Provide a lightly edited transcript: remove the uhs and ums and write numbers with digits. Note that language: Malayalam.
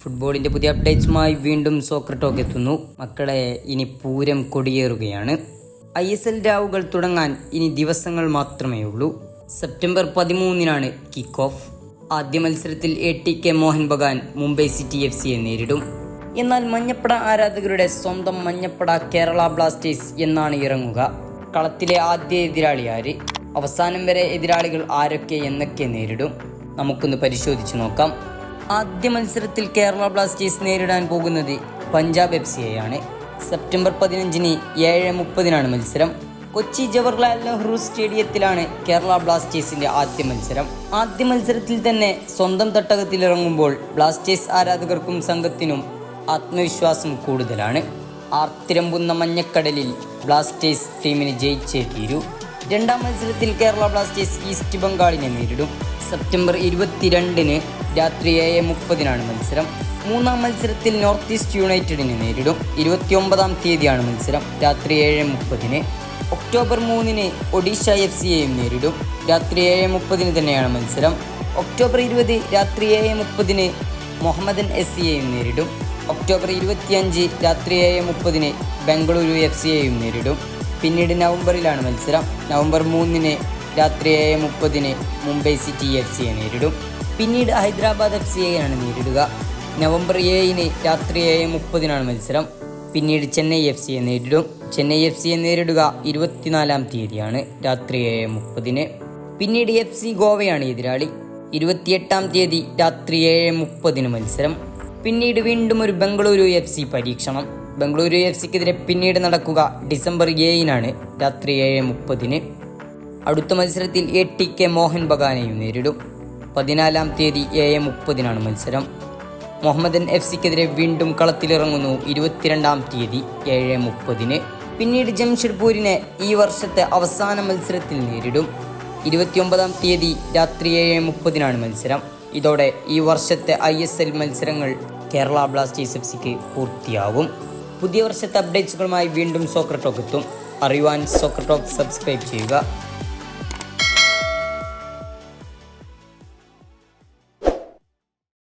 ഫുട്ബോളിൻ്റെ പുതിയ അപ്ഡേറ്റ്സുമായി വീണ്ടും സോക്കർ ടോക്ക് എത്തുന്നു. മക്കളെ, ഇനി പൂരം കൊടിയേറുകയാണ്. ISL രാവുകൾ തുടങ്ങാൻ ഇനി ദിവസങ്ങൾ മാത്രമേ ഉള്ളൂ. സെപ്റ്റംബർ 13-നാണ് കിക്ക് ഓഫ്. ആദ്യ മത്സരത്തിൽ ATK മോഹൻ ബഗാൻ മുംബൈ സിറ്റി FCയെ നേരിടും. എന്നാൽ മഞ്ഞപ്പട ആരാധകരുടെ സ്വന്തം മഞ്ഞപ്പട കേരള ബ്ലാസ്റ്റേഴ്സ് എന്നാണ് ഇറങ്ങുക. കളത്തിലെ ആദ്യ എതിരാളി ആര്, അവസാനം വരെ എതിരാളികൾ ആരൊക്കെ എന്നൊക്കെ നേരിടും, നമുക്കൊന്ന് പരിശോധിച്ച് നോക്കാം. ആദ്യ മത്സരത്തിൽ കേരള ബ്ലാസ്റ്റേഴ്സ് നേരിടാൻ പോകുന്നത് പഞ്ചാബ് FCയെയാണ്. സെപ്റ്റംബർ 15-ന് 7:30-നാണ് മത്സരം. കൊച്ചി ജവഹർലാൽ നെഹ്റു സ്റ്റേഡിയത്തിലാണ് കേരള ബ്ലാസ്റ്റേഴ്സിന്റെ ആദ്യ മത്സരം. ആദ്യ മത്സരത്തിൽ തന്നെ സ്വന്തം തട്ടകത്തിലിറങ്ങുമ്പോൾ ബ്ലാസ്റ്റേഴ്സ് ആരാധകർക്കും സംഘത്തിനും ആത്മവിശ്വാസം കൂടുതലാണ്. ആർത്തിരമ്പുന്ന മഞ്ഞക്കടലിൽ ബ്ലാസ്റ്റേഴ്സ് ടീമിന് ജയിച്ചേ തീരൂ. രണ്ടാം മത്സരത്തിൽ കേരള ബ്ലാസ്റ്റേഴ്സ് ഈസ്റ്റ് ബംഗാളിനെ നേരിടും. സെപ്റ്റംബർ 22-ന് രാത്രി 7:30-നാണ് മത്സരം. മൂന്നാം മത്സരത്തിൽ നോർത്ത് ഈസ്റ്റ് യുണൈറ്റഡിനെ നേരിടും. 29-ാം തീയതിയാണ് മത്സരം, രാത്രി 7:30-ന്. ഒക്ടോബർ 3-ന് ഒഡീഷ FCയെയും നേരിടും. രാത്രി 7:30-ന് തന്നെയാണ് മത്സരം. ഒക്ടോബർ 20 രാത്രി 7:30-ന് മുഹമ്മദൻ SCയെയും നേരിടും. ഒക്ടോബർ 25 രാത്രി 7:30-ന് ബംഗളൂരു FCയെയും നേരിടും. പിന്നീട് നവംബറിലാണ് മത്സരം. നവംബർ 3-ന് രാത്രി 7:30-ന് മുംബൈ സിറ്റി FCയെ നേരിടും. പിന്നീട് ഹൈദരാബാദ് FCയെയാണ് നേരിടുക. നവംബർ 7-ന് രാത്രി 7:30-നാണ് മത്സരം. പിന്നീട് ചെന്നൈ FCയെ നേരിടും. ചെന്നൈ FCയെ നേരിടുക 24-ാം തീയതിയാണ്, രാത്രി 7:30-ന്. പിന്നീട് FC ഗോവയാണ് എതിരാളി. 28-ാം തീയതി രാത്രി 7:30-ന് മത്സരം. പിന്നീട് വീണ്ടും ഒരു ബംഗളൂരു FC പരീക്ഷണം. ബംഗളൂരു FCക്കെതിരെ പിന്നീട് നടക്കുക ഡിസംബർ 7-നാണ്, രാത്രി 7:30-ന്. അടുത്ത മത്സരത്തിൽ ATK മോഹൻ ബഗാനെയും നേരിടും. 14-ാം തീയതി 7:30-നാണ് മത്സരം. മുഹമ്മദൻ FCക്കെതിരെ വീണ്ടും കളത്തിലിറങ്ങുന്നു 22-ാം തീയതി 7:30-ന്. പിന്നീട് ജംഷഡ്പൂരിനെ ഈ വർഷത്തെ അവസാന മത്സരത്തിൽ നേരിടും. 29-ാം തീയതി രാത്രി 7:30-നാണ് മത്സരം. ഇതോടെ ഈ വർഷത്തെ ISL മത്സരങ്ങൾ കേരള ബ്ലാസ്റ്റേഴ്സ് FCക്ക് പൂർത്തിയാവും. പുതിയ വർഷത്തെ അപ്ഡേറ്റ്സുകളുമായി വീണ്ടും സോക്കർ ടോക്ക് എത്തും. അറിയുവാൻ സോക്കർ ടോക്ക് സബ്സ്ക്രൈബ് ചെയ്യുക.